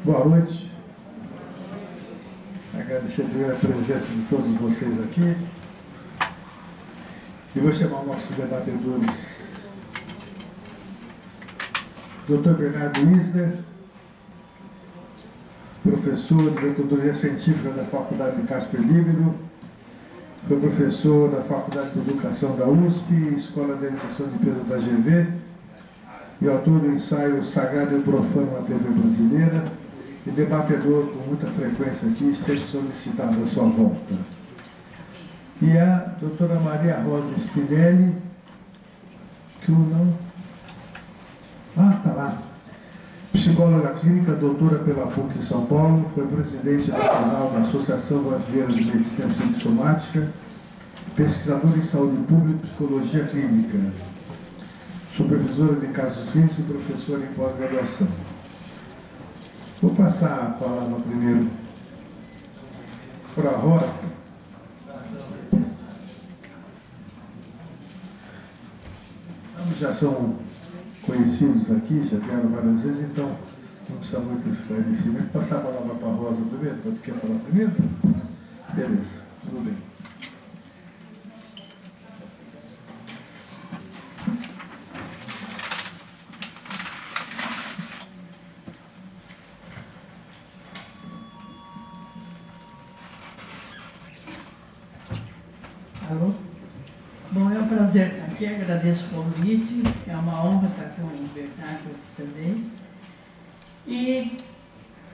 Boa noite. Agradecer primeiro a presença de todos vocês aqui. E vou chamar os nossos debatedores. Dr. Bernardo Wisner, professor de metodologia científica da Faculdade de Casper Líbero, foi professor da Faculdade de Educação da USP, Escola de Educação de Empresas da GV, e autor do ensaio Sagrado e Profano na TV Brasileira, e debatedor com muita frequência aqui, sempre solicitado a sua volta. E a doutora Maria Rosa Spinelli, que o não... está lá. Psicóloga clínica, doutora pela PUC em São Paulo, foi presidente nacional da Associação Brasileira de Medicina Psicossomática, pesquisadora em saúde pública e psicologia clínica, supervisora de casos clínicos e professora em pós-graduação. Vou passar a palavra primeiro para a Rosa. Ambos já são conhecidos aqui, já vieram várias vezes, então não precisa muito esclarecimento. Passar a palavra para a Rosa primeiro, todos querem falar primeiro? Beleza, tudo bem. Alô? Bom, é um prazer estar aqui, agradeço o convite, é uma honra estar com o Bernardo também. E,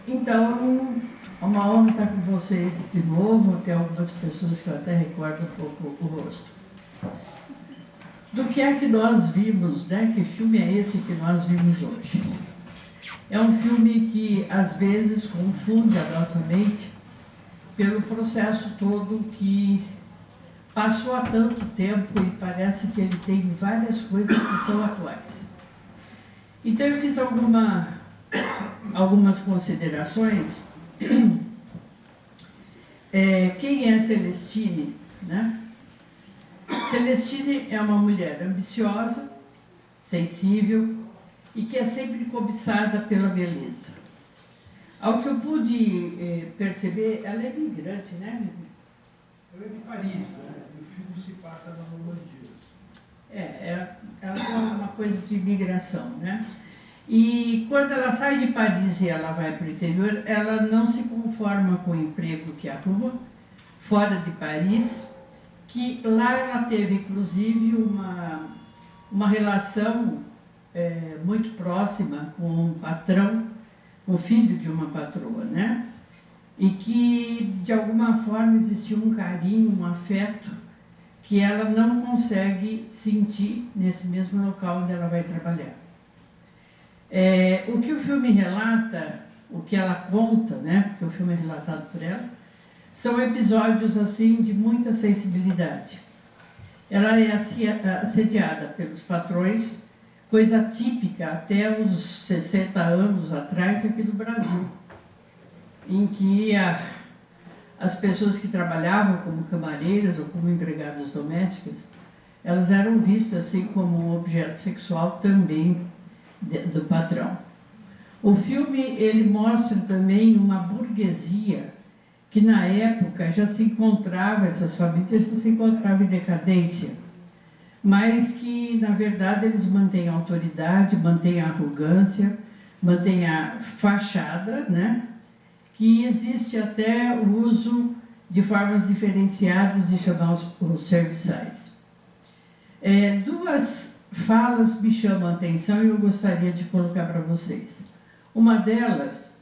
então, é uma honra estar com vocês de novo, tem algumas pessoas que eu até recordo um pouco o rosto. Do que é que nós vimos, né? Que filme é esse que nós vimos hoje? É um filme que, às vezes, confunde a nossa mente pelo processo todo que passou há tanto tempo e parece que ele tem várias coisas que são atuais. Então eu fiz algumas considerações. Quem é Celestine, né? Celestine é uma mulher ambiciosa, sensível e que é sempre cobiçada pela beleza. Ao que eu pude perceber, ela é migrante, né? Ela é de Paris, né? E o filme se passa na Normandia. Ela tem uma coisa de migração, né? E quando ela sai de Paris e ela vai para o interior, ela não se conforma com o emprego que arruma fora de Paris, que lá ela teve, inclusive, uma relação muito próxima com um patrão, o filho de uma patroa, né? E que, de alguma forma, existia um carinho, um afeto que ela não consegue sentir nesse mesmo local onde ela vai trabalhar. O que o filme relata, o que ela conta, né, porque o filme é relatado por ela, são episódios assim de muita sensibilidade. Ela é assediada pelos patrões, coisa típica até os 60 anos atrás aqui no Brasil, em que as pessoas que trabalhavam como camareiras ou como empregadas domésticas, elas eram vistas assim como um objeto sexual também do patrão. O filme ele mostra também uma burguesia que na época já se encontrava, essas famílias já se encontravam em decadência, mas que na verdade eles mantêm a autoridade, mantêm a arrogância, mantêm a fachada, né? Que existe até o uso de formas diferenciadas de chamar os serviçais. Duas falas me chamam a atenção e eu gostaria de colocar para vocês. Uma delas,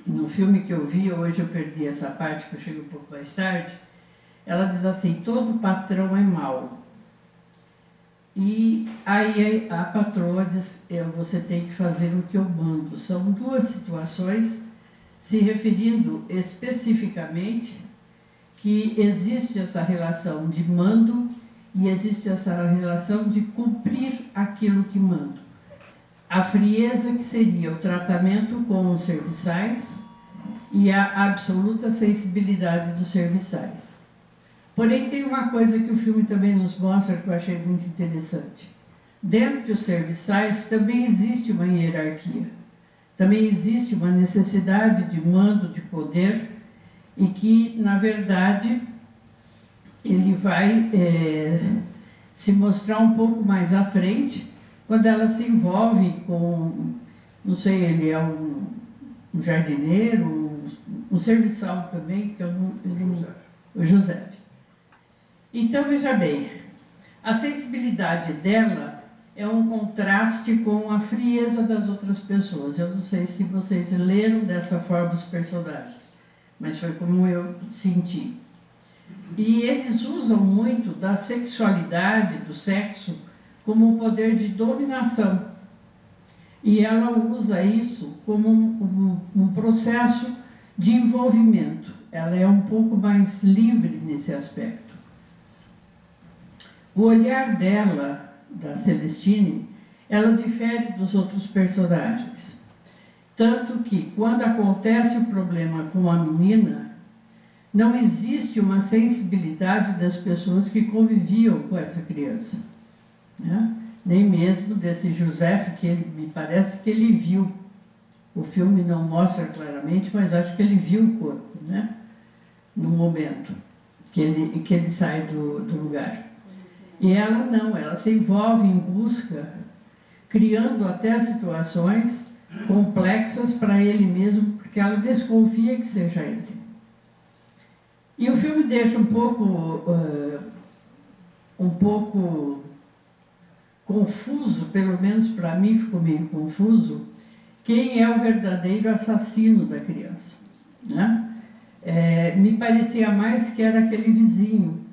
no filme que eu vi, hoje eu perdi essa parte, que eu cheguei um pouco mais tarde, ela diz assim: todo patrão é mau. E aí a patroa diz: você tem que fazer o que eu mando. São duas situações se referindo especificamente que existe essa relação de mando e existe essa relação de cumprir aquilo que mando. A frieza, que seria o tratamento com os serviçais, e a absoluta sensibilidade dos serviçais. Porém, tem uma coisa que o filme também nos mostra que eu achei muito interessante. Dentre os serviçais também existe uma hierarquia. também existe uma necessidade de mando, de poder, e que, na verdade, ele vai se mostrar um pouco mais à frente, quando ela se envolve com, não sei, ele é um jardineiro, um serviçal também, que eu não, o José. Então, veja bem, a sensibilidade dela é um contraste com a frieza das outras pessoas. Eu não sei se vocês leram dessa forma os personagens, mas foi como eu senti. E eles usam muito da sexualidade, do sexo, como um poder de dominação. E ela usa isso como um processo de envolvimento. Ela é um pouco mais livre nesse aspecto. O olhar dela, da Celestine, ela difere dos outros personagens. Tanto que, quando acontece o problema com a menina, não existe uma sensibilidade das pessoas que conviviam com essa criança, né? Nem mesmo desse José, que me parece que ele viu. O filme não mostra claramente, mas acho que ele viu o corpo, né? No momento que ele sai do lugar. E ela não, ela se envolve em busca, criando até situações complexas para ele mesmo, porque ela desconfia que seja ele. E o filme deixa um pouco confuso, pelo menos para mim ficou meio confuso, quem é o verdadeiro assassino da criança, né? Me parecia mais que era aquele vizinho,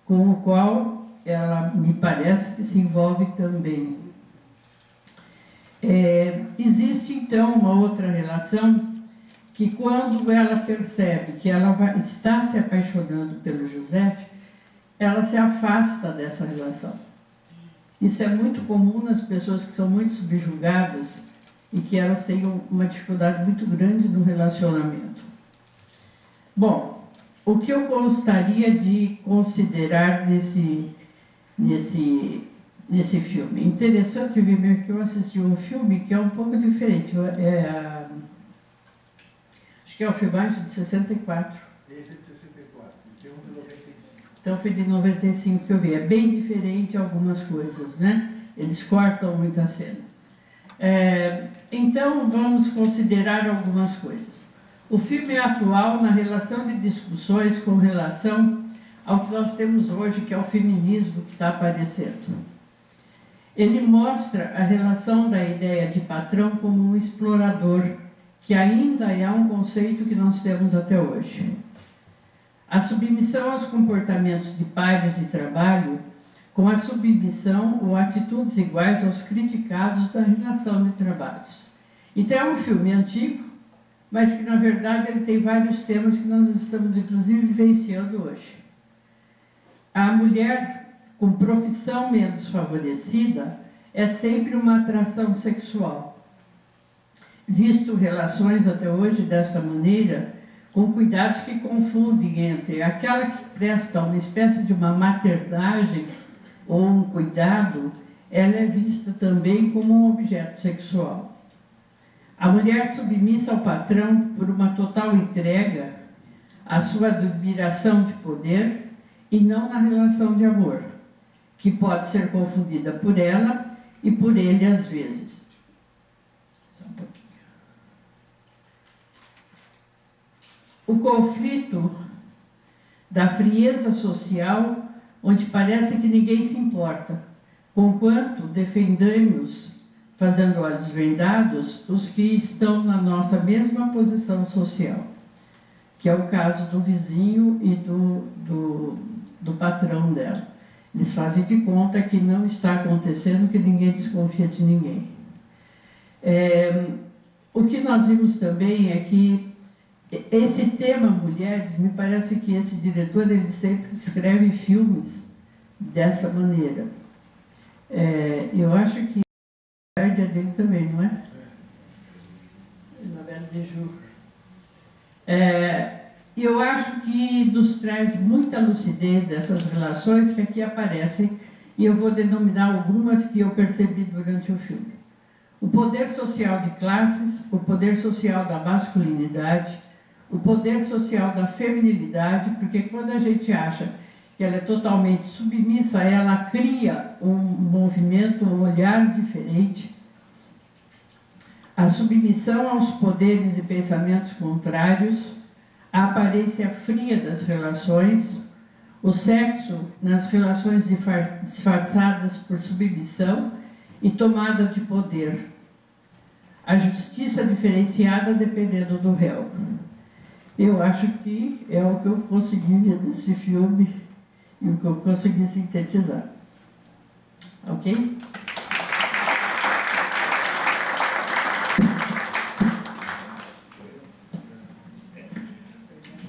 com o qual ela me parece que se envolve também. Existe então uma outra relação que, quando ela percebe que ela está se apaixonando pelo José, ela se afasta dessa relação. Isso é muito comum nas pessoas que são muito subjugadas e que elas têm uma dificuldade muito grande no relacionamento. Bom, o que eu gostaria de considerar nesse filme? Interessante ver que eu assisti um filme que é um pouco diferente. Acho que é o filmagem de 64. Esse é de 64, tem um de 95. Então foi de 95 que eu vi. É bem diferente algumas coisas, né? Eles cortam muita cena. Então vamos considerar algumas coisas. O filme é atual na relação de discussões com relação ao que nós temos hoje, que é o feminismo que está aparecendo. Ele mostra a relação da ideia de patrão como um explorador, que ainda é um conceito que nós temos até hoje. A submissão aos comportamentos de pares de trabalho, com a submissão ou atitudes iguais aos criticados da relação de trabalhos. Então é um filme antigo, mas que na verdade ele tem vários temas que nós estamos inclusive vivenciando hoje. A mulher com profissão menos favorecida é sempre uma atração sexual. Visto relações até hoje dessa maneira, com cuidados que confundem entre aquela que presta uma espécie de uma maternagem ou um cuidado, ela é vista também como um objeto sexual. A mulher submissa ao patrão por uma total entrega à sua admiração de poder e não na relação de amor, que pode ser confundida por ela e por ele às vezes. Só um pouquinho. O conflito da frieza social, onde parece que ninguém se importa, conquanto defendemos, fazendo olhos vendados, os que estão na nossa mesma posição social, que é o caso do vizinho e do patrão dela. Eles fazem de conta que não está acontecendo, que ninguém desconfia de ninguém. O que nós vimos também é que esse tema mulheres, me parece que esse diretor ele sempre escreve filmes dessa maneira. Eu acho que a é dele também, não é? Novela de Ju. E eu acho que nos traz muita lucidez dessas relações que aqui aparecem, e eu vou denominar algumas que eu percebi durante o filme. o poder social de classes, o poder social da masculinidade, o poder social da feminilidade, porque quando a gente acha que ela é totalmente submissa, ela cria um movimento, um olhar diferente. A submissão aos poderes e pensamentos contrários, a aparência fria das relações, o sexo nas relações disfarçadas por submissão e tomada de poder, a justiça diferenciada dependendo do réu. Eu acho que é o que eu consegui ver desse filme e o que eu consegui sintetizar. Ok?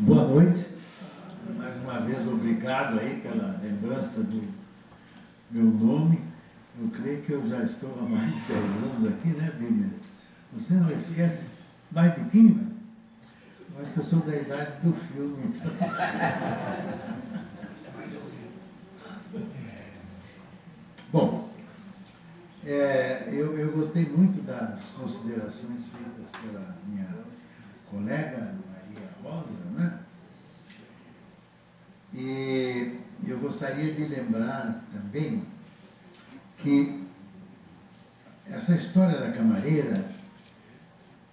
Boa noite. Mais uma vez, obrigado aí pela lembrança do meu nome. Eu creio que eu já estou há mais de 10 anos aqui, né, Bíblia? Você não esquece? Mais de 15? Eu acho que eu sou da idade do filme, então. Bom, eu gostei muito das considerações feitas pela minha colega Maria Rosa, né? E eu gostaria de lembrar também que essa história da camareira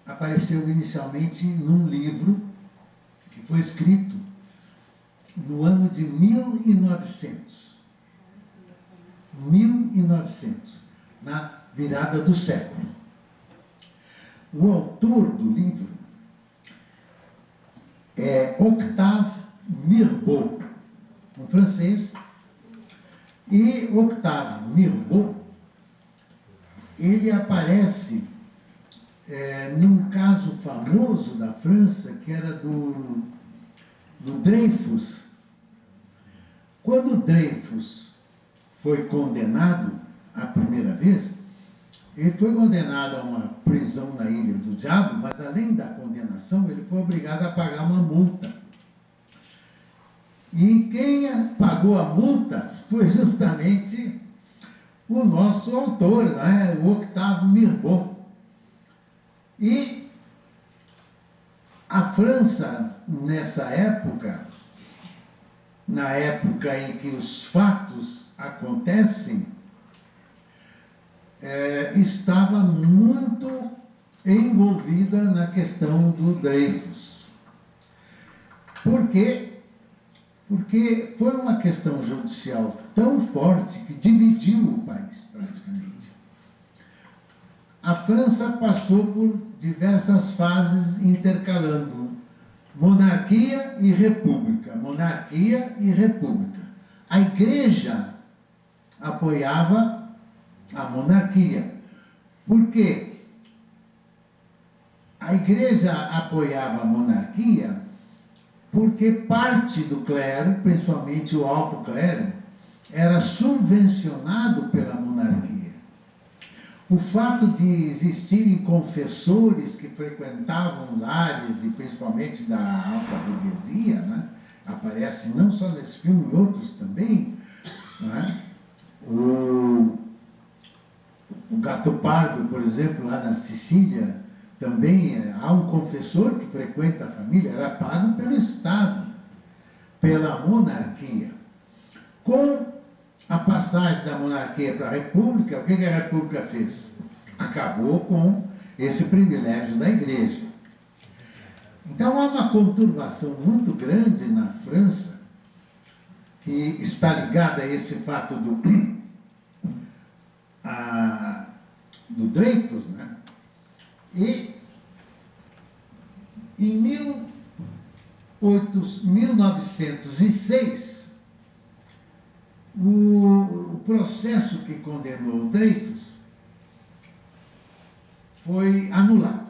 apareceu inicialmente num livro que foi escrito no ano de 1900. 1900, na virada do século. O autor do livro é Octave Mirbeau, um francês, e Octave Mirbeau, ele aparece num caso famoso da França, que era do Dreyfus. Quando Dreyfus foi condenado a primeira vez, ele foi condenado a uma prisão na Ilha do Diabo, mas além da condenação, ele foi obrigado a pagar uma multa. E quem pagou a multa foi justamente o nosso autor, né? O Octave Mirbeau. E a França, nessa época, na época em que os fatos acontecem, estava muito envolvida na questão do Dreyfus. Por quê? Porque foi uma questão judicial tão forte que dividiu o país, praticamente. A França passou por diversas fases intercalando monarquia e república, monarquia e república. A Igreja apoiava a monarquia. Por quê? A Igreja apoiava a monarquia porque parte do clero, principalmente o alto clero, era subvencionado pela monarquia. O fato de existirem confessores que frequentavam lares, e principalmente da alta burguesia, né? Aparece não só nesse filme, em outros também, né? O Gato Pardo, por exemplo, lá na Sicília, também há um confessor que frequenta a família, era pago pelo Estado, pela monarquia. Com a passagem da monarquia para a república, o que a república fez? Acabou com esse privilégio da Igreja. Então há uma conturbação muito grande na França, que está ligada a esse fato do Dreyfus, né? E em 1906, o processo que condenou o Dreyfus foi anulado.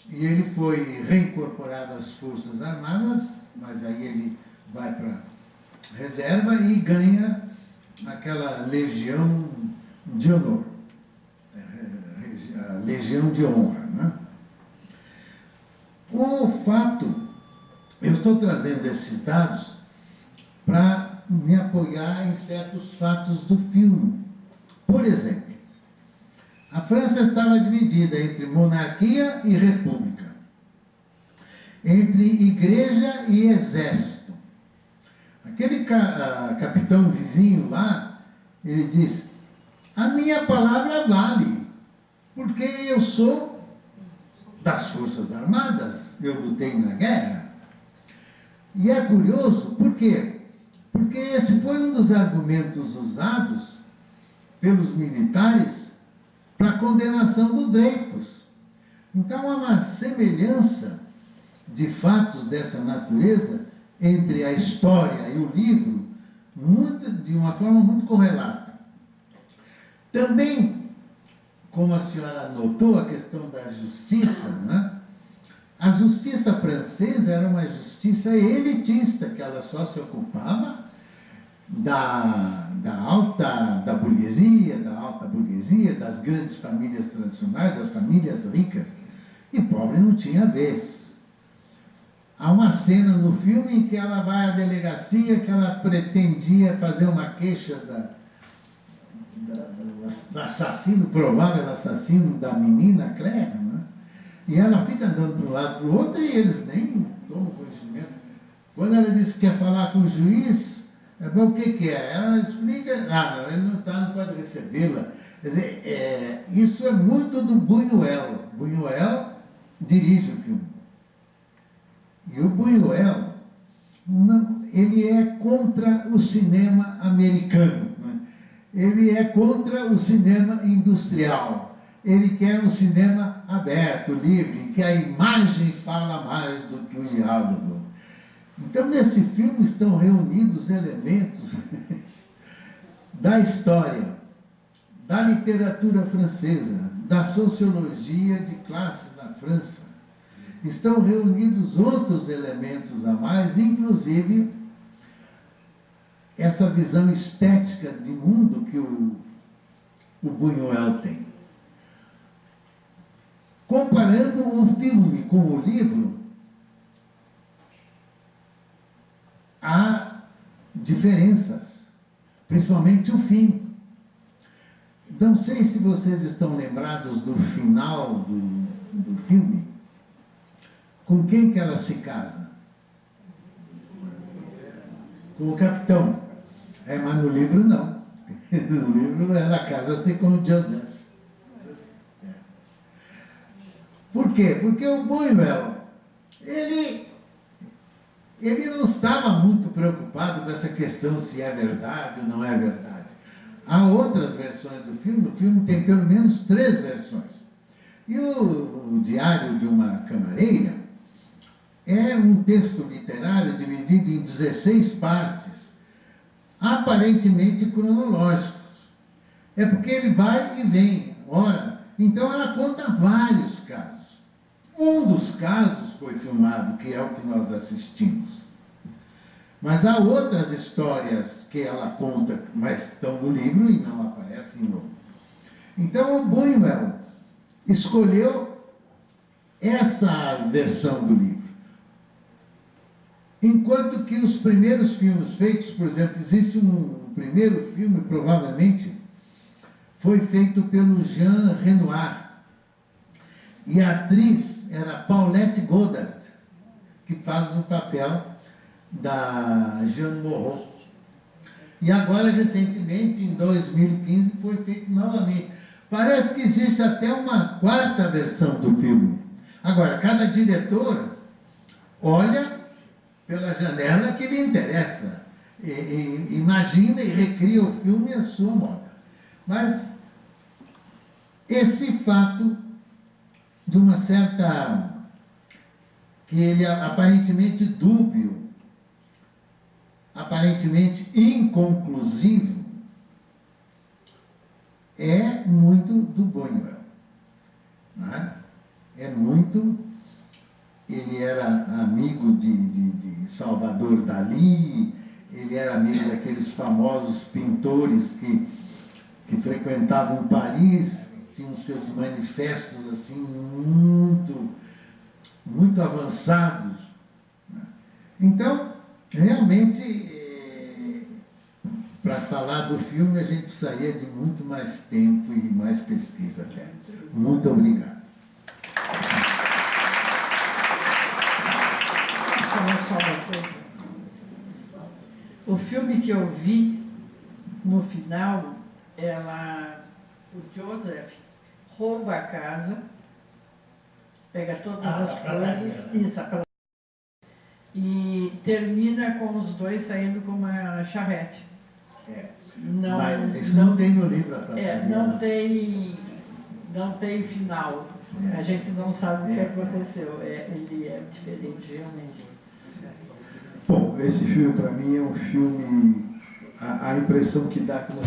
E ele foi reincorporado às Forças Armadas, mas aí ele vai para a reserva e ganha aquela Legião de Honor, a Legião de Honra, né? O fato, eu estou trazendo esses dados para me apoiar em certos fatos do filme. Por exemplo, A França estava dividida entre monarquia e república, entre igreja e exército. Aquele capitão vizinho lá, ele disse: a minha palavra vale, porque eu sou das Forças Armadas, eu lutei na guerra. E é curioso, por quê? Porque esse foi um dos argumentos usados pelos militares para a condenação do Dreyfus. Então há uma semelhança de fatos dessa natureza entre a história e o livro, de uma forma muito correlata. Também, como a senhora notou, a questão da justiça, né? A justiça francesa era uma justiça elitista, que ela só se ocupava da alta burguesia, das grandes famílias tradicionais, das famílias ricas, e pobre não tinha vez. Há uma cena no filme em que ela vai à delegacia, que ela pretendia fazer uma queixa do assassino, provável assassino da menina Claire, né? E ela fica andando de um lado para o outro e eles nem tomam conhecimento. Quando ela diz que quer falar com o juiz, o que é? Ela explica: não, ele não está, não pode recebê-la. Quer dizer, isso é muito do Buñuel. Buñuel dirige o filme. E o Buñuel, ele é contra o cinema americano, né? Ele é contra o cinema industrial. Ele quer um cinema aberto, livre, em que a imagem fala mais do que o diálogo. Então, nesse filme estão reunidos elementos da história, da literatura francesa, da sociologia de classes na França. Estão reunidos outros elementos a mais, inclusive essa visão estética de mundo que o Buñuel tem. Comparando o filme com o livro, há diferenças, principalmente o fim. Não sei se vocês estão lembrados do final do filme. Com quem que ela se casa? Com o capitão. Mas no livro não. No livro ela casa-se com o Joseph. Por quê? Porque o Buñuel, ele não estava muito preocupado com essa questão se é verdade ou não é verdade. Há outras versões do filme. O filme tem pelo menos 3 versões. E o Diário de uma Camareira é um texto literário dividido em 16 partes, aparentemente cronológicos. É porque ele vai e vem. Ora, então ela conta vários casos. Um dos casos foi filmado, que é o que nós assistimos. Mas há outras histórias que ela conta, mas estão no livro e não aparecem no. Então o Buñuel escolheu essa versão do livro. Enquanto que os primeiros filmes feitos, por exemplo, existe um primeiro filme, provavelmente, foi feito pelo Jean Renoir. E a atriz era Paulette Goddard, que faz o papel da Jeanne Moreau. E agora, recentemente, em 2015, foi feito novamente. Parece que existe até uma 4ª versão do filme. Agora, cada diretor olha pela janela que lhe interessa. Imagina e recria o filme à sua moda. Mas esse fato de uma certa, que ele é aparentemente dúbio, aparentemente inconclusivo, é muito do Buñuel. Não é? É muito. Ele era amigo de Salvador Dalí, ele era amigo daqueles famosos pintores que frequentavam Paris, tinham seus manifestos assim muito avançados. Então, realmente, para falar falar do filme, a gente precisaria de muito mais tempo e mais pesquisa até. Muito obrigado. Só uma coisa. O filme que eu vi, no final, o Joseph rouba a casa, pega todas as coisas, e termina com os dois saindo com uma charrete. Não, mas isso não tem no livro, não tem final. A gente não sabe o que aconteceu. Ele é diferente, realmente. Bom, esse filme para mim é um filme, a impressão que dá que nós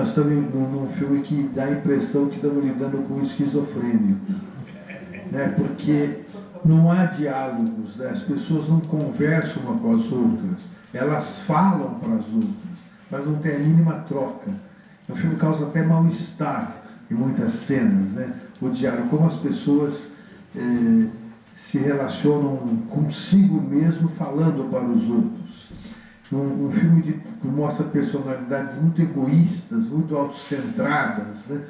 estamos num filme que dá a impressão que estamos lidando com um esquizofrênico, né? Porque não há diálogos, né? As pessoas não conversam umas com as outras, elas falam para as outras, mas não tem a mínima troca. O filme causa até mal-estar em muitas cenas, né? O diálogo, como as pessoas se relacionam consigo mesmo falando para os outros. Um filme que mostra personalidades muito egoístas, muito autocentradas, né?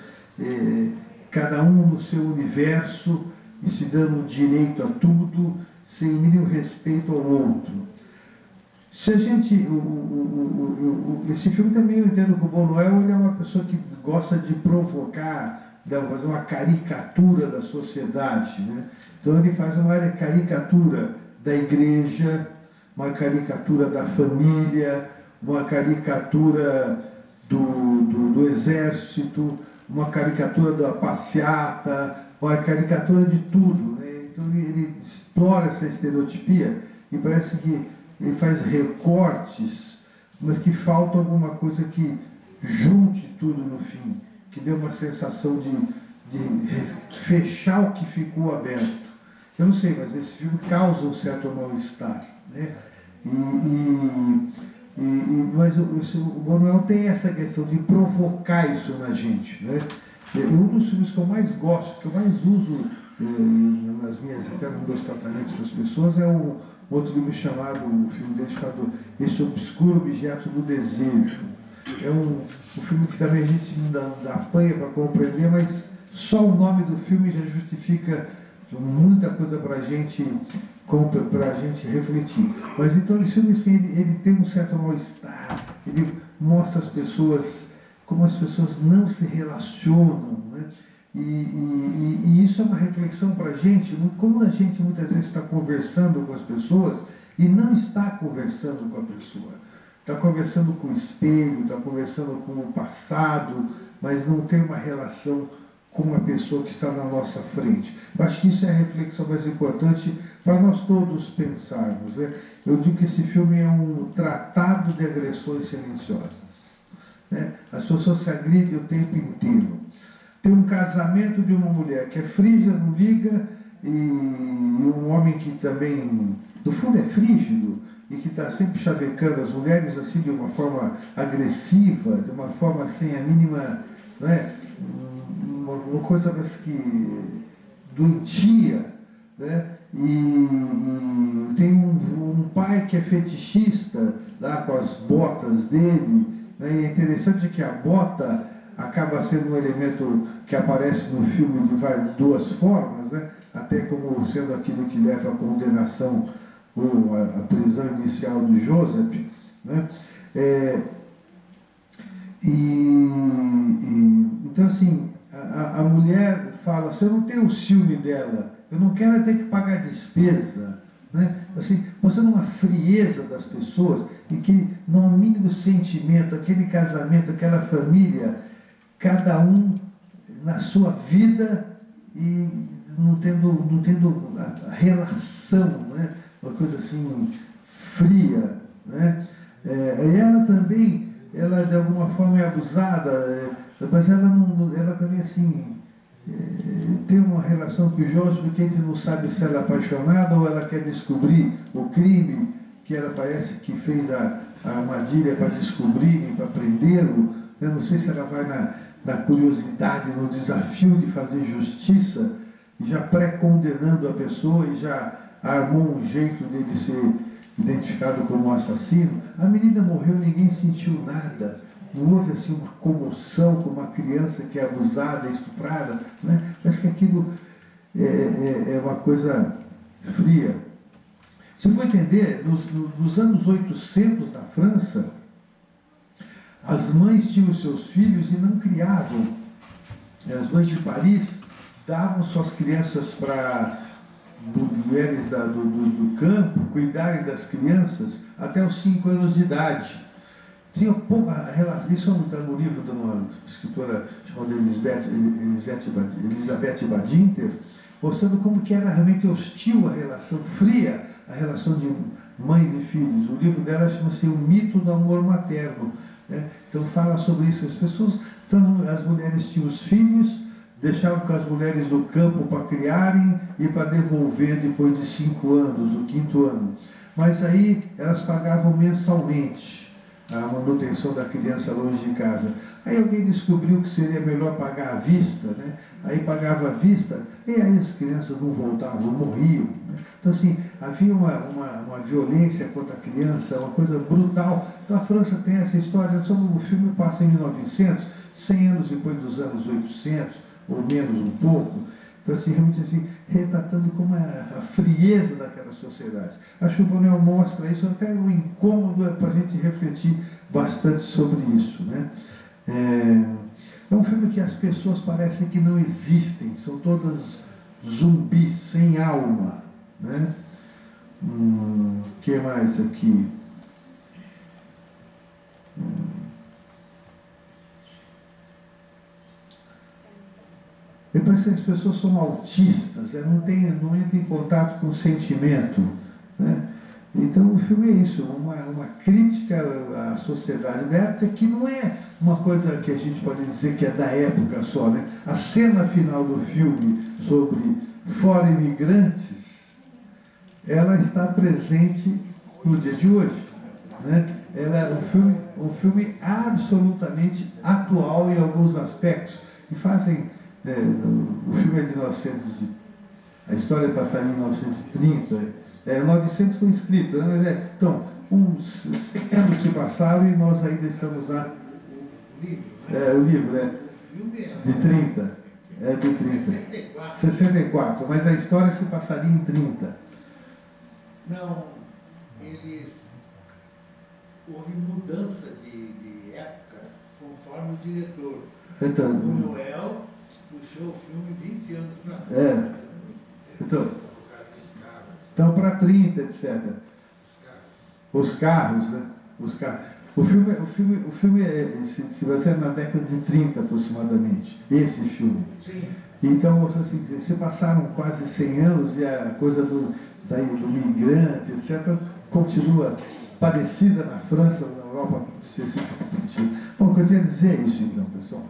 Cada um no seu universo e se dando direito a tudo, sem nenhum respeito ao outro. Se a gente, esse filme também eu entendo que o Buñuel ele é uma pessoa que gosta de provocar, de fazer uma caricatura da sociedade, né? Então ele faz uma caricatura da igreja, uma caricatura da família, uma caricatura do exército, uma caricatura da passeata, uma caricatura de tudo, né? Então ele explora essa estereotipia e parece que ele faz recortes, mas que falta alguma coisa que junte tudo no fim, que dê uma sensação de fechar o que ficou aberto. Eu não sei, mas esse filme causa um certo mal-estar, né? Mas o Buñuel tem essa questão de provocar isso na gente, né? Um dos filmes que eu mais gosto, que eu mais uso nas minhas, até nos meus tratamentos com as pessoas, é um outro livro chamado, o filme dele chamado Esse Obscuro Objeto do Desejo. É um filme que também a gente não apanha para compreender, mas só o nome do filme já justifica muita coisa para a gente refletir. Mas então esse filme assim, ele tem um certo mal-estar, ele mostra as pessoas, como as pessoas não se relacionam, né? E isso é uma reflexão para a gente, como a gente muitas vezes está conversando com as pessoas e não está conversando com a pessoa. Está conversando com o espelho, está conversando com o passado, mas não tem uma relação com a pessoa que está na nossa frente. Eu acho que isso é a reflexão mais importante para nós todos pensarmos, né? Eu digo que esse filme é um tratado de agressões silenciosas, né? As pessoas se agridem o tempo inteiro. Tem um casamento de uma mulher que é frígida, não liga, e um homem que também, no fundo, é frígido, e que está sempre chavecando as mulheres assim de uma forma agressiva, de uma forma sem a mínima, não é? Uma coisa que doentia, né? E tem um pai que é fetichista lá com as botas dele, né? E é interessante que a bota acaba sendo um elemento que aparece no filme de duas formas, né? Até como sendo aquilo que leva à condenação ou à prisão inicial do Joseph, né? Então assim, a mulher fala assim, eu não tenho o ciúme dela, eu não quero ter que pagar despesa, né? Assim, mostrando uma frieza das pessoas e que não há o mínimo sentimento, aquele casamento, aquela família, cada um na sua vida e não tendo a relação, né? Uma coisa assim fria, né? E ela também, ela de alguma forma é abusada, mas ela também assim tem uma relação com o Joseph que a gente não sabe se ela é apaixonada ou ela quer descobrir o crime que ela parece que fez a armadilha para descobrir, para prendê-lo. Eu não sei se ela vai na curiosidade, no desafio de fazer justiça, já pré-condenando a pessoa e já armou um jeito dele ser identificado como um assassino. A menina morreu, ninguém sentiu nada. Não houve assim uma comoção com uma criança que é abusada, estuprada, né? Parece que aquilo é uma coisa fria. Se for entender, nos anos 800 da França, as mães tinham seus filhos e não criavam. As mães de Paris davam suas crianças para mulheres do campo cuidarem das crianças até os 5 anos de idade. Tinha pouca relação, isso está no livro de uma escritora chamada Elizabeth Badinter, mostrando como que era realmente hostil a relação, fria a relação de mães e filhos. O livro dela chama-se O Mito do Amor Materno, né? Então fala sobre isso. As pessoas, então, as mulheres tinham os filhos, deixavam com as mulheres do campo para criarem e para devolver depois de 5 anos, o 5º ano. Mas aí elas pagavam mensalmente a manutenção da criança longe de casa. Aí alguém descobriu que seria melhor pagar à vista, né? Aí pagava à vista, e aí as crianças não voltavam, morriam, né? Então assim, havia uma violência contra a criança, uma coisa brutal. Então a França tem essa história, o filme passa em 1900, 100 anos depois dos anos 800, ou menos um pouco. Então assim, realmente assim, retratando como é a frieza daquela sociedade. Acho que o Buñuel mostra isso, até o incômodo para a gente refletir bastante sobre isso, né? É um filme que as pessoas parecem que não existem, são todas zumbis, sem alma, né? Que mais aqui? Parece que as pessoas são autistas, não entram em contato com o sentimento, né? Então o filme é isso, uma crítica à sociedade da época, que não é uma coisa que a gente pode dizer que é da época só, né? A cena final do filme sobre fora imigrantes, ela está presente no dia de hoje, né? Ela é um filme absolutamente atual em alguns aspectos, e fazem... o filme é de 1900, a história passaria em 1930, 900 foi escrito, né? Então, uns 100 anos se passaram e nós ainda estamos lá. O livro é de 30, de 30. 64, mas a história se passaria em 30. Não, houve mudança de época conforme o diretor. Então, o Buñuel puxou o filme 20 anos para frente. Então para 30, etc. Os carros, né? O filme se baseia na década de 30 aproximadamente, esse filme. Sim. Então, assim, se passaram quase 100 anos e a coisa do migrante, etc., continua parecida na França, na Europa especificamente. Bom, o que eu tinha a dizer é isso, então, pessoal.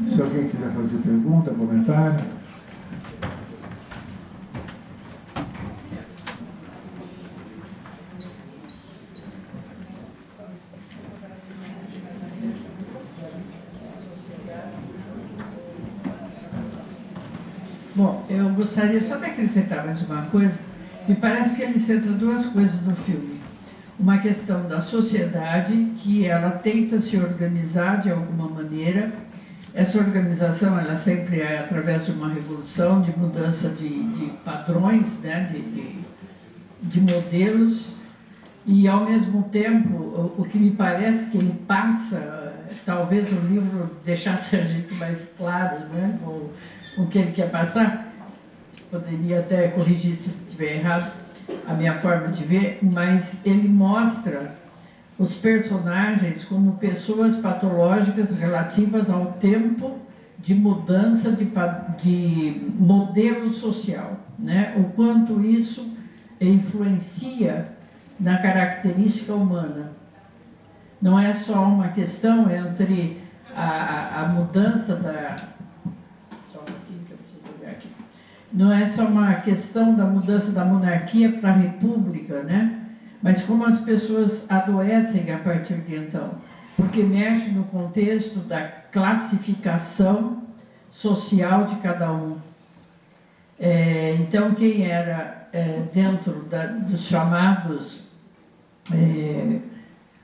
Se alguém quiser fazer pergunta, comentário. Bom, eu gostaria só de acrescentar mais uma coisa. Me parece que ele centra duas coisas no filme. Uma questão da sociedade, que ela tenta se organizar de alguma maneira. Essa organização, ela sempre é através de uma revolução, de mudança de padrões, né, de modelos. E, ao mesmo tempo, o que me parece que ele passa, talvez o livro deixasse a gente mais claro, né, o que ele quer passar. Poderia até corrigir se estiver errado a minha forma de ver, mas ele mostra os personagens como pessoas patológicas relativas ao tempo de mudança de modelo social, né? O quanto isso influencia na característica humana. Não é só uma questão entre a mudança da... Não é só uma questão da mudança da monarquia para a república, né? Mas como as pessoas adoecem a partir de então. porque mexe no contexto da classificação social de cada um. Então, quem era dentro dos chamados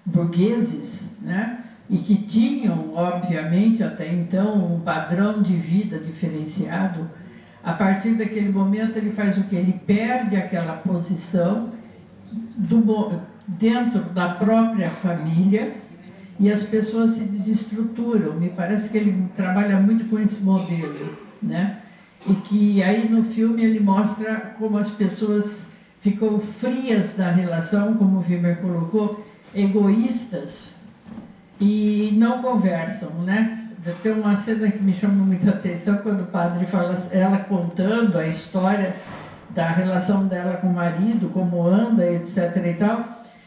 burgueses, né, e que tinham, obviamente, até então, um padrão de vida diferenciado, a partir daquele momento ele faz o quê? Ele perde aquela posição dentro da própria família e as pessoas se desestruturam. Me parece que ele trabalha muito com esse modelo, né? E que aí no filme ele mostra como as pessoas ficam frias da relação, como o Wimmer colocou, egoístas e não conversam, né? Tem uma cena que me chamou muita atenção quando o padre fala, ela contando a história da relação dela com o marido, como anda, etc. e tal,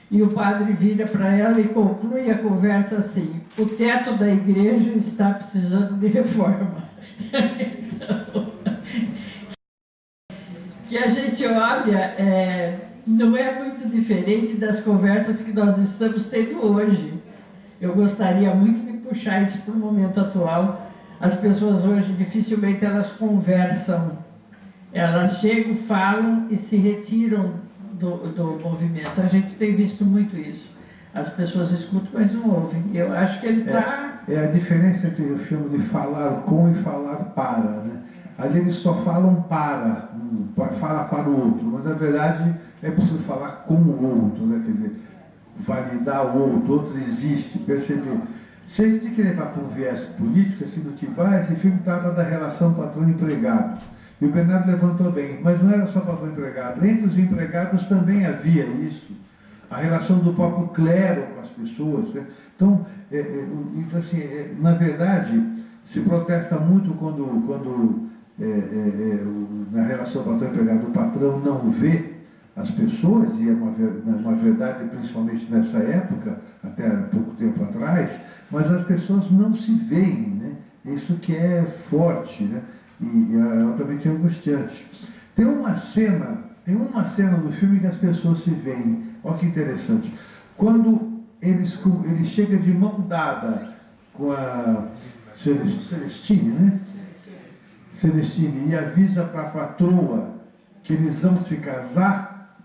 e o padre vira para ela e conclui a conversa assim: o teto da igreja está precisando de reforma. Então, que a gente olha, não é muito diferente das conversas que nós estamos tendo hoje. Eu gostaria muito de puxar isso para o momento atual. As pessoas hoje dificilmente elas conversam, elas chegam, falam e se retiram do movimento. A gente tem visto muito isso. As pessoas escutam, mas não ouvem. Eu acho que ele está... É a diferença entre o filme de falar com e falar para, né? Ali eles só falam fala para o outro, mas na verdade é preciso falar com o outro, né? Quer dizer, validar o outro existe, perceber. Se a gente quer levar para um viés político, assim do tipo, esse filme trata da relação patrão-empregado. E o Bernardo levantou bem, mas não era só patrão-empregado. Entre os empregados também havia isso. A relação do próprio clero com as pessoas, né? Então, na verdade, se protesta muito quando na relação patrão-empregado o patrão não vê as pessoas, e é uma verdade principalmente nessa época, até pouco tempo atrás, mas as pessoas não se veem, né? Isso que é forte, né? E é altamente angustiante. Tem uma cena no filme que as pessoas se veem. Olha que interessante. Quando ele chega de mão dada com a Celestine, né? Celestine, e avisa para a patroa que eles vão se casar,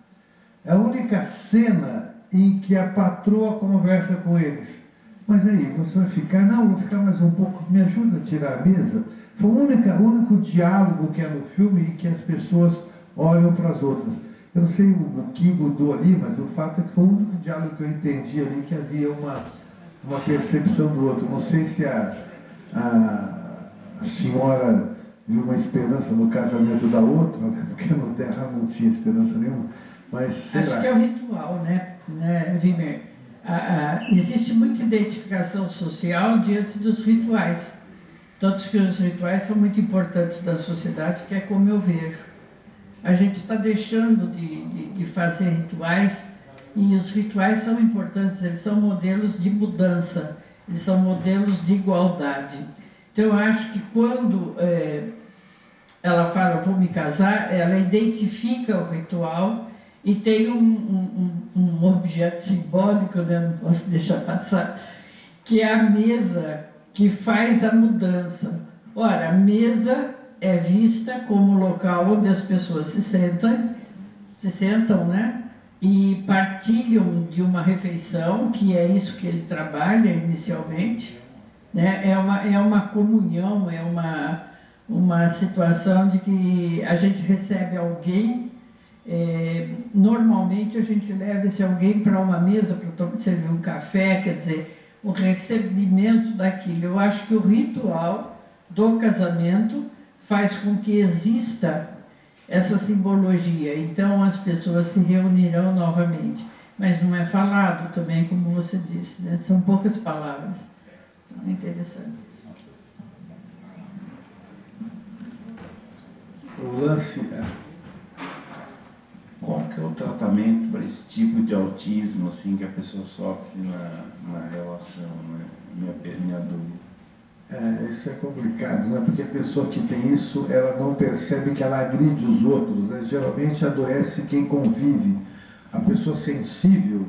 é a única cena em que a patroa conversa com eles. Mas aí, você vai ficar? Não, vou ficar mais um pouco, me ajuda a tirar a mesa. Foi o único diálogo que é no filme em que as pessoas olham para as outras. Eu não sei o que mudou ali, mas o fato é que foi o único diálogo que eu entendi ali, que havia uma percepção do outro. Não sei se a senhora viu uma esperança no casamento da outra, né? Porque no Terra não tinha esperança nenhuma. Mas será? Acho que é o ritual, né Wimmer? Existe muita identificação social diante dos rituais. Todos que os rituais são muito importantes da sociedade, que é como eu vejo. A gente está deixando de fazer rituais, e os rituais são importantes, eles são modelos de mudança, eles são modelos de igualdade. Então, eu acho que quando ela fala, vou me casar, ela identifica o ritual e tem um objeto simbólico, né? Não posso deixar passar, que é a mesa que faz a mudança. Ora, a mesa é vista como local onde as pessoas se sentam, né? E partilham de uma refeição, que é isso que ele trabalha inicialmente, né? É uma comunhão, é uma situação de que a gente recebe alguém, normalmente a gente leva esse alguém para uma mesa para servir um café, quer dizer, o recebimento daquilo. Eu acho que o ritual do casamento faz com que exista essa simbologia. Então as pessoas se reunirão novamente. Mas não é falado também, como você disse, né? São poucas palavras. Então, é interessante. O lance... Qual que é o tratamento para esse tipo de autismo assim, que a pessoa sofre na relação, né? Minha dúvida. Isso é complicado, né? Porque a pessoa que tem isso, ela não percebe que ela agride os outros, né? Geralmente adoece quem convive. A pessoa sensível,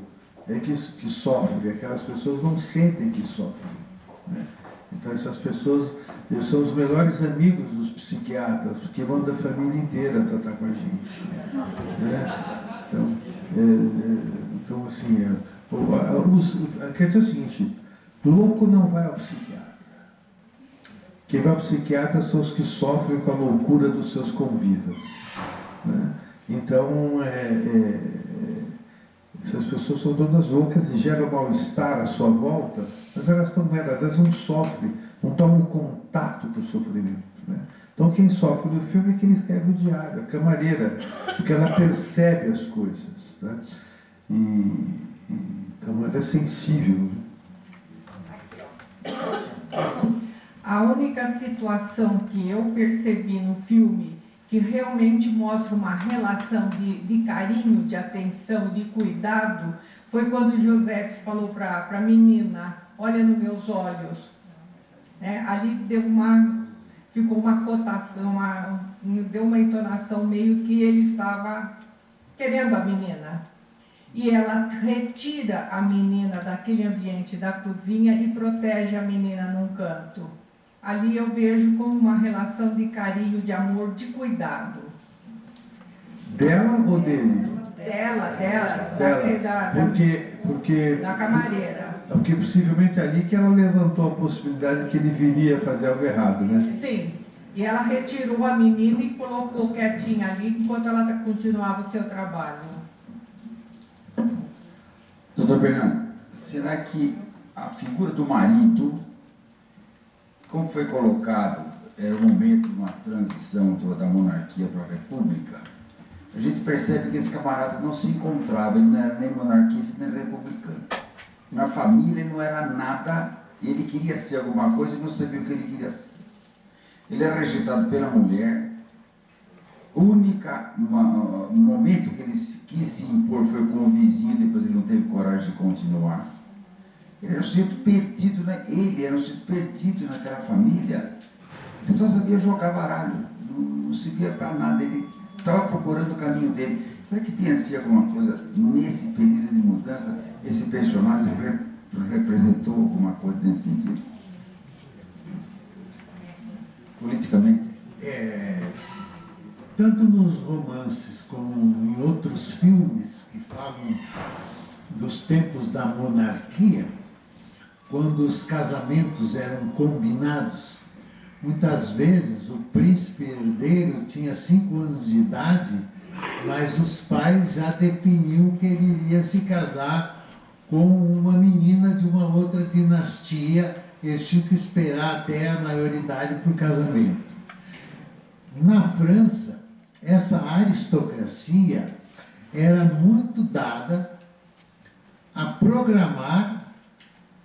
é que sofrem, aquelas pessoas não sentem que sofrem, né? Então essas pessoas, eles são os melhores amigos dos psiquiatras, porque vão da família inteira tratar com a gente, né? Então assim, a questão é o seguinte: louco não vai ao psiquiatra. Quem vai ao psiquiatra são os que sofrem com a loucura dos seus convivas, né? Então, essas pessoas são todas loucas e geram mal-estar à sua volta, mas elas às vezes não sofrem, não tomam contato com o sofrimento, né? Então, quem sofre no filme é quem escreve o diário, a camareira, porque ela percebe as coisas, né? Então, ela é sensível. A única situação que eu percebi no filme que realmente mostra uma relação de carinho, de atenção, de cuidado, foi quando José falou para a menina: olha nos meus olhos. Ali ficou uma cotação, deu uma entonação meio que ele estava querendo a menina. E ela retira a menina daquele ambiente da cozinha e protege a menina num canto. Ali eu vejo como uma relação de carinho, de amor, de cuidado. Dela ou dele? Dela. Porque da camareira. Porque possivelmente ali que ela levantou a possibilidade de que ele viria fazer algo errado, né? Sim. E ela retirou a menina e colocou quietinha ali enquanto ela continuava o seu trabalho. Doutor Bernardo, será que a figura do marido, como foi colocado, era o momento de uma transição da monarquia para a república, a gente percebe que esse camarada não se encontrava, ele não era nem monarquista nem republicano. Na família ele não era nada, ele queria ser alguma coisa e não sabia o que ele queria ser. Ele era rejeitado pela mulher. O momento que ele quis se impor foi com o vizinho, depois ele não teve coragem de continuar. Ele era um sujeito perdido, né? Ele era um sujeito perdido naquela família. Ele só sabia jogar baralho, não servia para nada, ele estava procurando o caminho dele. Será que tem assim alguma coisa, nesse período de mudança, esse personagem representou alguma coisa nesse sentido? Politicamente? Tanto nos romances como em outros filmes que falam dos tempos da monarquia, quando os casamentos eram combinados, muitas vezes o príncipe herdeiro tinha 5 anos de idade, mas os pais já definiam que ele iria se casar com uma menina de uma outra dinastia. Eles tinham que esperar até a maioridade para o casamento. Na França, essa aristocracia era muito dada a programar,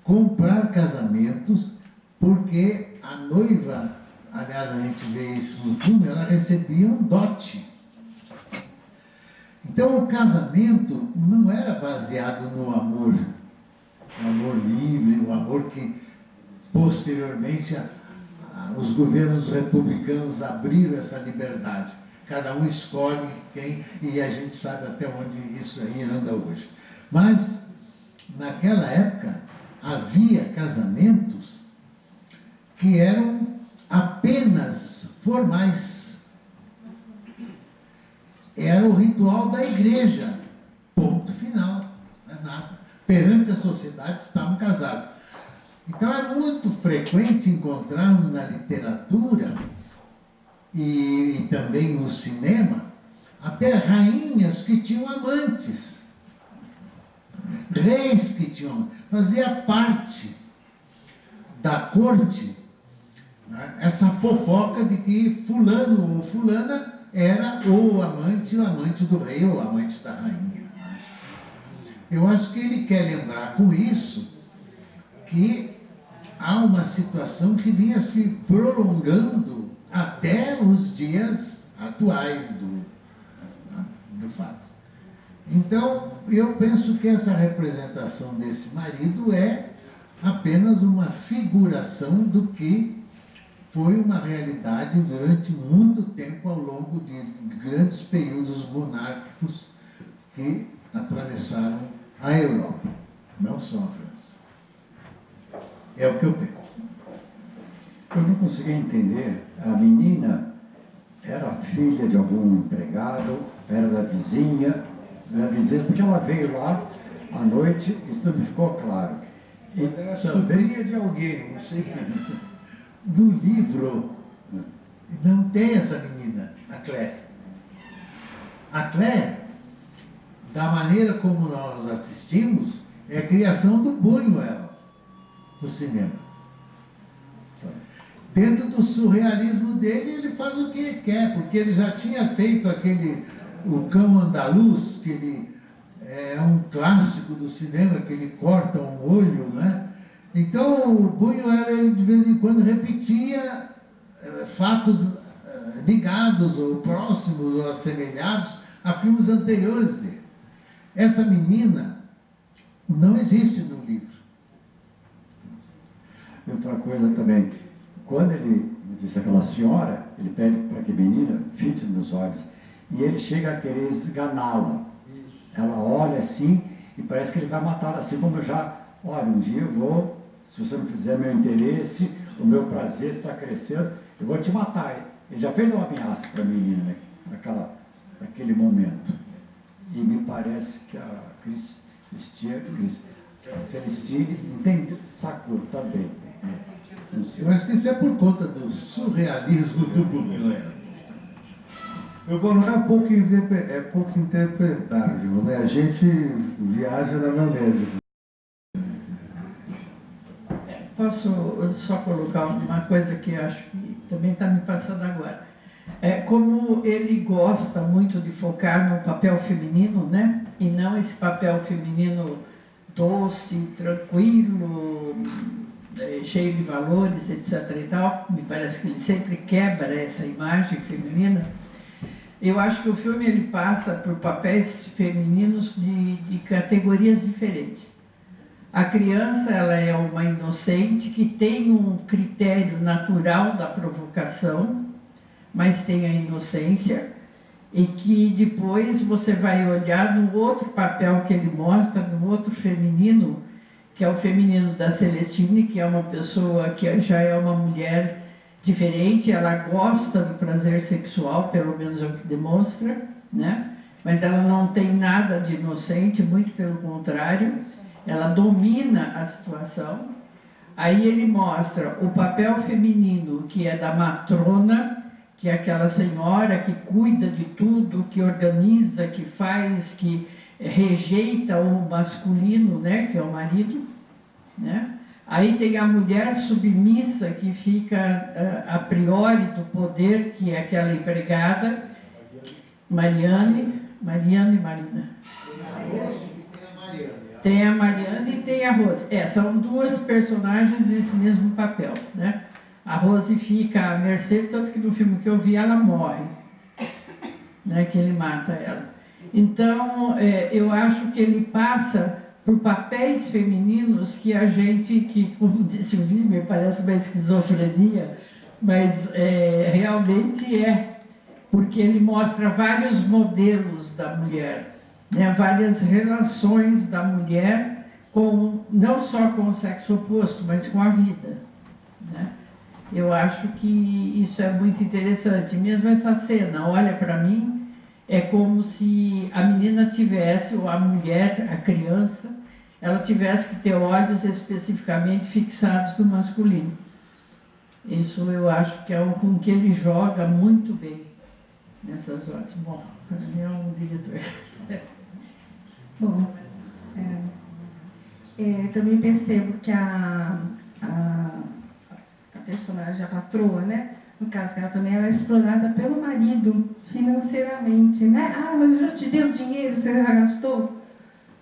comprar casamentos, porque a noiva, aliás, a gente vê isso no filme, ela recebia um dote. Então o casamento não era baseado no amor, o amor livre, o amor que posteriormente os governos republicanos abriram essa liberdade. Cada um escolhe quem, e a gente sabe até onde isso aí anda hoje. Mas, naquela época, havia casamentos que eram apenas formais. Era o ritual da igreja. Ponto final. Não é nada. Perante a sociedade estavam casados. Então é muito frequente encontrarmos na literatura e também no cinema até rainhas que tinham amantes, reis que tinham, fazia parte da corte, né, essa fofoca de que fulano ou fulana era ou o amante do rei ou o amante da rainha. Né? Eu acho que ele quer lembrar com isso que há uma situação que vinha se prolongando até os dias atuais do fato. Então, eu penso que essa representação desse marido é apenas uma figuração do que foi uma realidade durante muito tempo ao longo de grandes períodos monárquicos que atravessaram a Europa, não só a França. É o que eu penso. Eu não consegui entender. A menina era filha de algum empregado, era da vizinha, porque ela veio lá à noite, isso não me ficou claro. E Era também, sobrinha de alguém, não sei quem. No livro, não tem essa menina, a Claire. A Claire, da maneira como nós assistimos, é a criação do Buñuel no cinema. Dentro do surrealismo dele, ele faz o que ele quer, porque ele já tinha feito o Cão Andaluz, que ele é um clássico do cinema, que ele corta um olho, né? Então, o Buñuel, ele de vez em quando repetia fatos ligados, ou próximos, ou assemelhados a filmes anteriores dele. Essa menina não existe no livro. outra coisa também, quando ele disse aquela senhora, ele pede para que a menina fite nos olhos, e ele chega a querer esganá-la. Ela olha assim, e parece que ele vai matá-la, assim como eu já, olha, um dia eu vou, se você não fizer meu interesse, o meu prazer está crescendo, eu vou te matar. Ele já fez uma ameaça para a menina, naquele momento. E me parece que a Celestine entende, sacou também. Eu acho que isso é por conta do surrealismo do Buñuel. Bom, não é pouco interpretável, né? A gente viaja na maionese. Posso só colocar uma coisa que acho que também está me passando agora. Como ele gosta muito de focar no papel feminino, né? E não esse papel feminino doce, tranquilo, cheio de valores, etc. e tal. Me parece que ele sempre quebra essa imagem feminina. Eu acho que o filme ele passa por papéis femininos de categorias diferentes. A criança, ela é uma inocente que tem um critério natural da provocação, mas tem a inocência, e que depois você vai olhar no outro papel que ele mostra, no outro feminino, que é o feminino da Celestine, que é uma pessoa que já é uma mulher diferente, ela gosta do prazer sexual, pelo menos é o que demonstra, né? Mas ela não tem nada de inocente, muito pelo contrário, ela domina a situação. Aí ele mostra o papel feminino, que é da matrona, que é aquela senhora que cuida de tudo, que organiza, que faz, que rejeita o masculino, né, que é o marido, né? Aí tem a mulher submissa, que fica a priori do poder, que é aquela empregada, Marina. Tem a Mariana e tem a Rose. São duas personagens nesse mesmo papel, né? A Rose fica à mercê, tanto que no filme que eu vi ela morre, né? Que ele mata ela. Então, eu acho que ele passa por papéis femininos que a gente, que, como disse o Wimmer, parece uma esquizofrenia, mas realmente porque ele mostra vários modelos da mulher, né, várias relações da mulher, não só com o sexo oposto, mas com a vida, né? Eu acho que isso é muito interessante. Mesmo essa cena, olha para mim, é como se a menina tivesse, ou a mulher, a criança, ela tivesse que ter olhos especificamente fixados no masculino. Isso eu acho que é o com que ele joga muito bem nessas horas. Bom, para mim é um diretor. Bom, também percebo que a personagem, a patroa, né? No caso, que ela também é explorada pelo marido financeiramente, né? Ah, mas eu já te dei o dinheiro, você já gastou?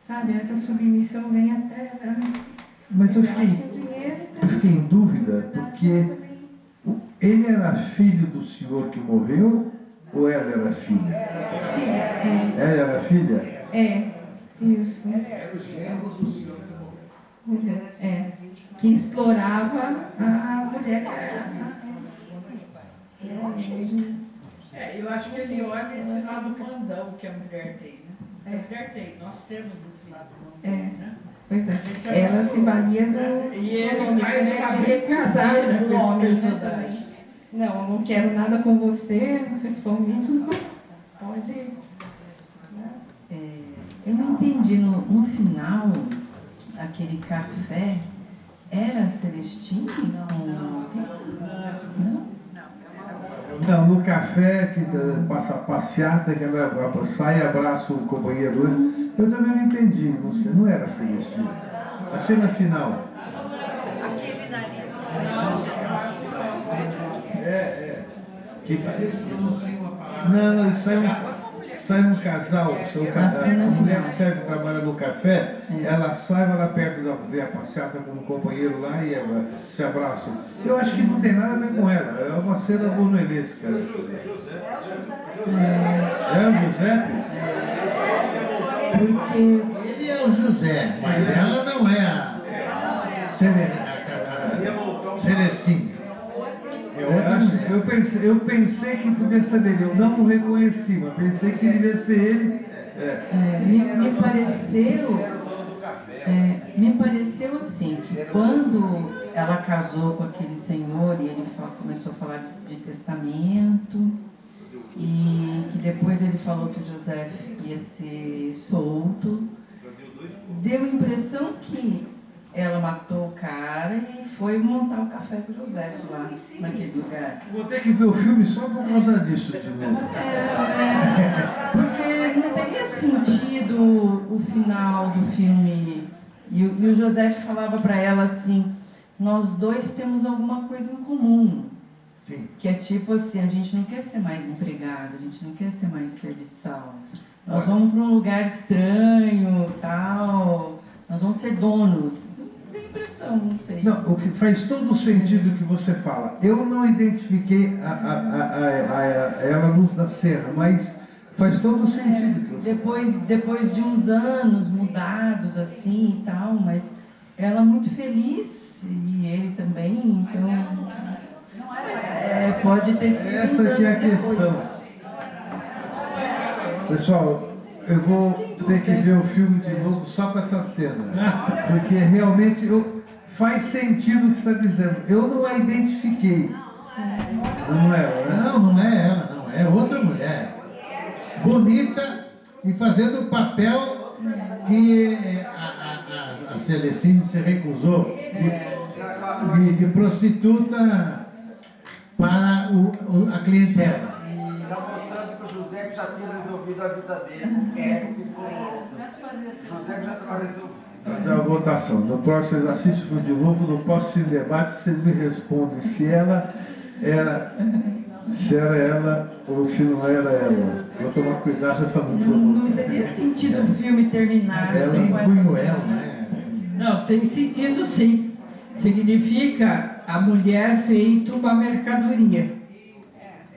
Sabe, essa submissão vem até... Mas eu fiquei em dúvida, porque ele era filho do senhor que morreu, ou ela era filha? Filha, Ela era filha? Isso. Era o genro do senhor que morreu. Que explorava a mulher. Eu acho que ele olha esse lado mandão que a mulher tem, A mulher tem, nós temos esse lado bom, É. né? Pois A é. gente é Ela uma- se valia do E ele nome, faz né, uma de recusar brincadeira o com nome, esse né, personagem. também. Não, eu não quero nada com você, sexualmente, não pode. Né? Eu não entendi, no final, aquele café era Celestine? Não? Não, no café, que passa a passeata, que ela sai e abraça o companheiro, né? Eu também não entendi, não sei, não era Celestino. A cena final. Aquele nariz no final. Que não, isso sai um casal, a mulher que serve trabalha no café, ela sai, vai lá perto da ver a passeata com o companheiro lá e ela se abraçam. Eu acho que não tem nada a ver com ela, é uma cena bunuelesca. É o Giuseppe? Porque Ele é o José, mas ela não é a Celestina. É outra mulher. Eu pensei que podia ser dele, eu não o reconheci, mas pensei que devia ser ele. me pareceu assim, que quando ela casou com aquele senhor e ele começou a falar de testamento, e que depois ele falou que o José ia ser solto, deu a impressão que ela matou o cara e foi montar o café com o José lá, naquele lugar. Vou ter que ver o filme só por causa disso de novo. Porque não teria sentido o final do filme. E o José falava para ela assim, nós dois temos alguma coisa em comum. Sim. Que é tipo assim, a gente não quer ser mais empregado, a gente não quer ser mais serviçal. Nós vamos para um lugar estranho, tal, nós vamos ser donos. Não tenho impressão, não sei. Não, o que faz todo o sentido que você fala. Eu não identifiquei ela luz da cena, mas faz todo o sentido que você Depois de uns anos mudados assim e tal, mas ela muito feliz e ele também, então pode ter sido. Essa que é a questão. Pessoal, eu vou ter que ver o filme de novo só com essa cena, porque realmente faz sentido o que você está dizendo. Eu não a identifiquei. Não é ela, né? Não é ela, não. É outra mulher. Bonita e fazendo o papel que a Celestine se recusou de prostituta para a clientela. Está mostrando que o José já tinha resolvido a vida dele. José já estava resolvido. Fazer a votação. No próximo vocês assistem de novo, no próximo debate vocês me respondem se ela era ela ou se não era ela. Vou tomar cuidado para não provocar. Não teria sentido o filme terminar Mas ela assim com essa empunhou cena. ela, né? Não, tem sentido sim. Significa a mulher feito uma mercadoria.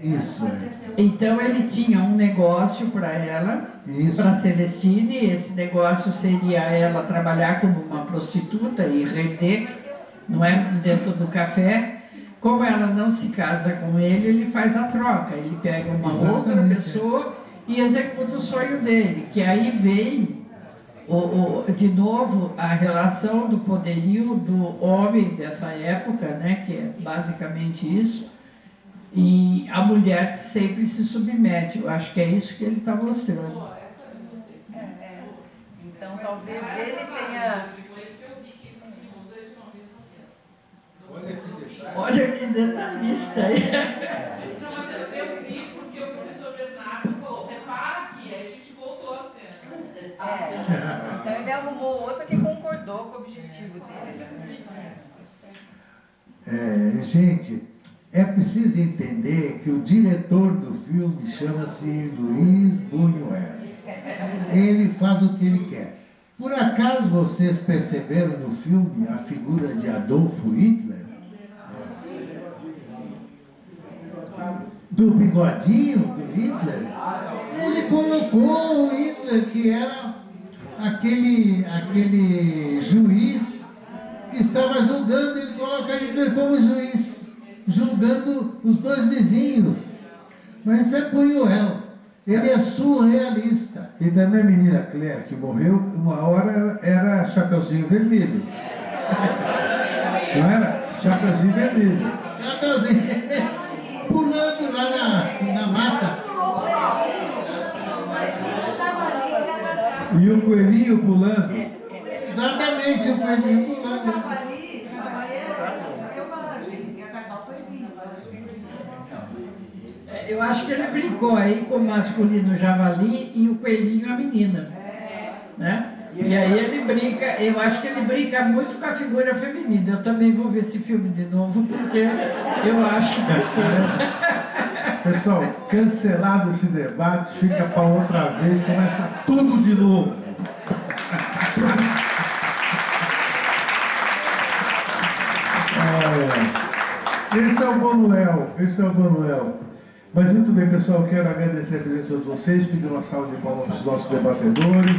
Isso, Então ele tinha um negócio para ela, Isso. para Celestine, e esse negócio seria ela trabalhar como uma prostituta e render, não é, dentro do café. Como ela não se casa com ele faz a troca. Ele pega uma outra Exatamente. pessoa e executa o sonho dele, que aí vem de novo a relação do poderio do homem dessa época, né, que é basicamente isso, e a mulher que sempre se submete. Eu acho que é isso que ele está mostrando. Então talvez ele tenha. Olha que detalhista aí. Eu vi porque o professor Bernardo falou, repara aqui, aí a gente voltou a cena. Então ele arrumou outra que concordou com o objetivo dele. Gente, é preciso entender que o diretor do filme chama-se Luiz Buñuel. Ele faz o que ele quer. Por acaso vocês perceberam no filme a figura de Adolfo Hitler? Do bigodinho do Hitler? Ele colocou o Hitler, que era aquele juiz que estava julgando, ele coloca Hitler como juiz, julgando os dois vizinhos. Mas isso é Buñuel, ele é surrealista. E também a menina Claire, que morreu, uma hora era Chapeuzinho Vermelho. Não era? Chapeuzinho Vermelho. Chapeuzinho, pulando lá na mata. E o coelhinho pulando. Exatamente, o coelhinho pulando. Eu acho que ele brincou aí com o masculino javali e o coelhinho a menina. Né? E aí ele brinca, eu acho que ele brinca muito com a figura feminina. Eu também vou ver esse filme de novo, porque eu acho que precisa. Pessoal, cancelado esse debate, fica para outra vez, começa tudo de novo. Esse é o Manuel. Mas muito bem, pessoal, quero agradecer a presença de vocês, pedir uma salva de palmas para os nossos debatedores.